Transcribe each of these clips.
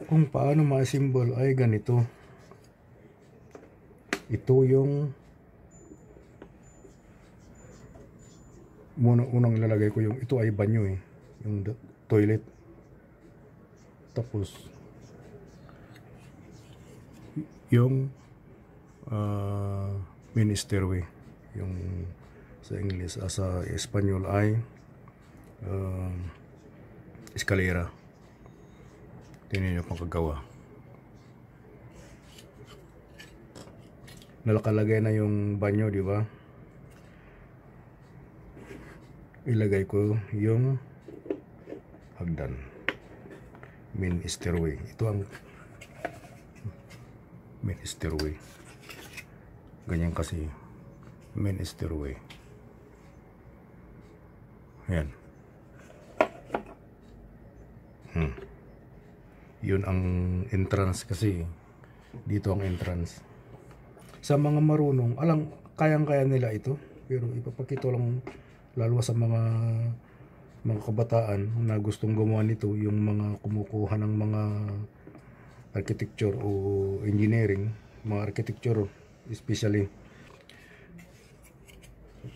Kung paano ma-assemble ay ganito. Ito yung unang ilalagay ko, yung ito ay banyo yung toilet. Tapos yung main stairway, yung sa English, sa Espanyol ay eskalera. Tingnan nyo pagkagawa. Nalakalagay na yung banyo, di ba? Ilagay ko yung hagdan, main stairway. Ito ang main stairway. Ganyan kasi main stairway. Ayan. Yun ang entrance kasi. Dito ang entrance. Sa mga marunong, kayang-kaya nila ito. Pero ipapakita lang lalo sa mga kabataan na gustong gumawa nito, yung mga kumukuha ng mga architecture o engineering, mga architecture especially.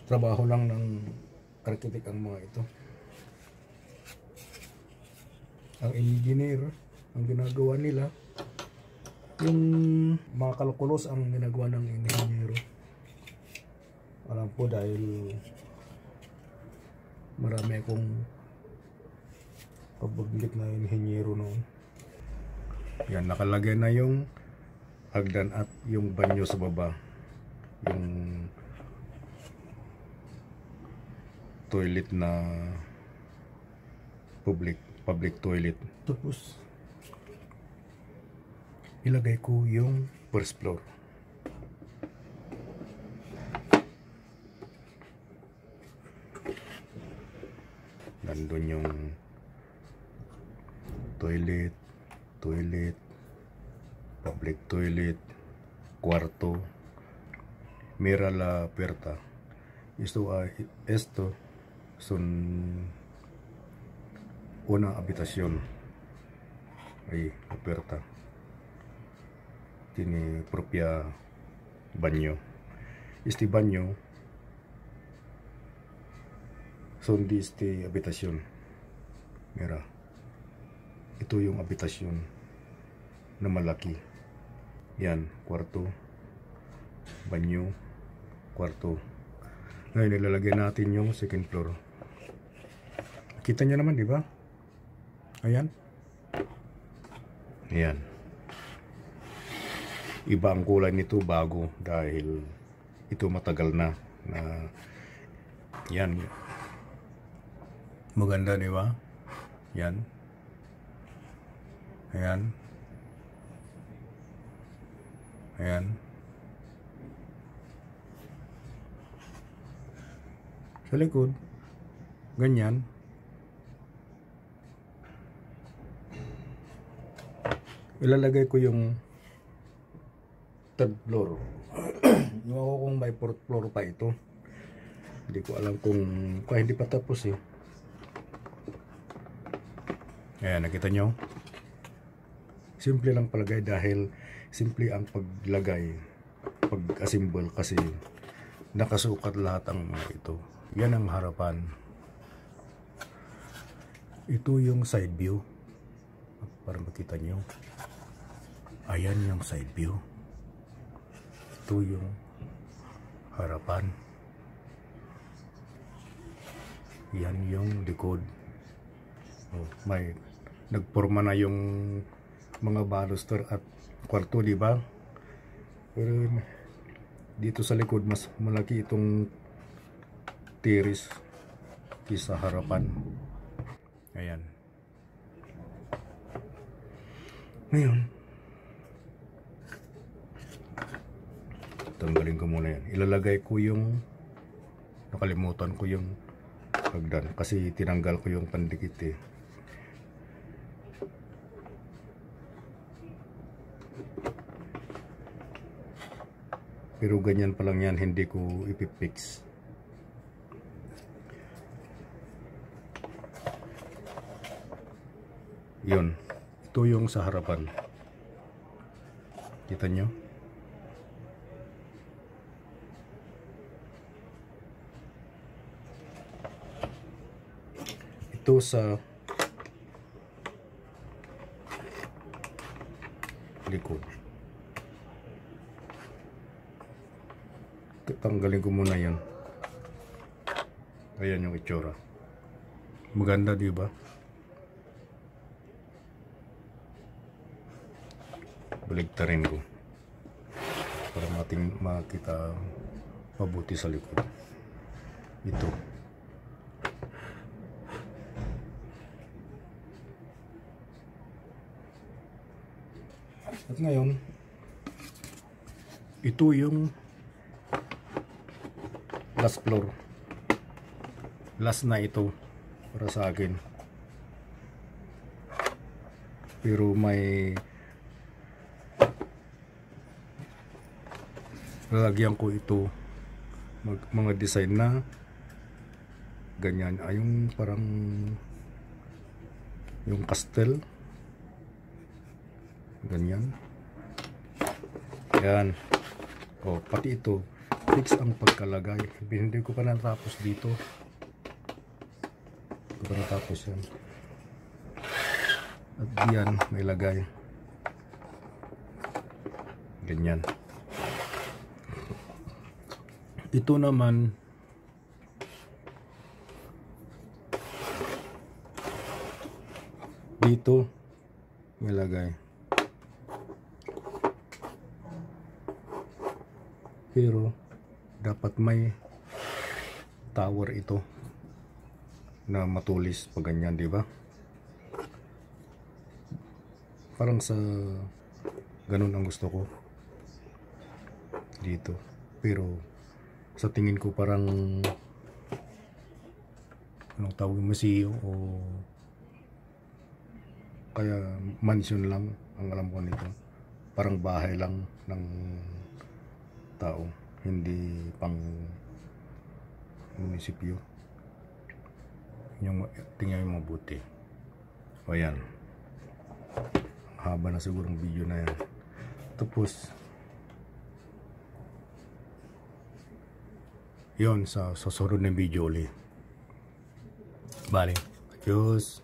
Trabaho lang ng architect ang mga ito. Ang engineer, ang ginagawa nila, yung mga kalkulos ang ginagawa ng engineer. Alam po dahil marami akong pabaglit na engineer noon. Yan, nakalagay na yung hagdan at yung banyo sa baba. Yung toilet na public toilet. Tapos ilagay ko yung first floor. Nandun yung toilet, public toilet, kwarto, mira la puerta. Esto son una habitación. Ahí, la puerta. Tiene propia baño. Este baño son de este habitación. Mira, ito yung habitasyon na malaki. Yan, kwarto, banyo, kwarto. Ngayon nilalagay natin yung second floor. Kita nyo naman, di ba? Ayan. Ayan. Iba ang kulay nito, bago, dahil ito matagal na yan. Maganda, di ba? Yan. Ayan. Ayan. Sa likod, ganyan. Ilalagay ko yung third floor. Yung ako kung may fourth floor pa ito. Hindi ko alam kung hindi pa tapos eh. Ayan, nakita nyo? Simple lang palagay dahil simple ang paglagay, pag-assemble kasi nakasukat lahat ang mga ito. Yan ang harapan. Ito yung side view. Para makita nyo. Ayan yung side view. Ito yung harapan. Yan yung likod. Oh, may nagporma na yung mga baluster at kwarto, di ba? Pero dito sa likod mas malaki itong tiris kaysa harapan. Ayan. Ngayon, tanggalin ko muna yan. Ilalagay ko yung, nakalimutan ko yung hagdan kasi tinanggal ko yung pandikit eh. Pero ganyan pa lang yan, hindi ko ipipix. Yun. Ito yung sa harapan. Kita nyo? Ito sa likod. Tanggalin ko muna yan. Ayan yung itsura. Maganda, di ba? Baligtarin ko para makita mabuti sa likod. Ito. At ngayon, ito yung last floor. Last na ito para sa akin. Pero may lalagyan ko ito mga design na ganyan. Ay yung parang yung castle. Ganyan. Yan. O, pati ito. Fix ang pagkalagay. Hindi ko pa natapos dito. Hindi ko pa natapos yan. At diyan may lagay. Ganyan. Ito naman dito may lagay. Pero dapat may tower ito na matulis pag ganyan, di ba? Parang sa ganun ang gusto ko dito. Pero sa tingin ko parang anong tawag, museo o kaya mansion lang ang alam ko nito. Parang bahay lang ng tao, hindi pang munisipyo. Yung tingnan mo mabuti. O yan, haba na siguro ng video na yan. Tapos yun sa susunod na video ulit. Bale, adios.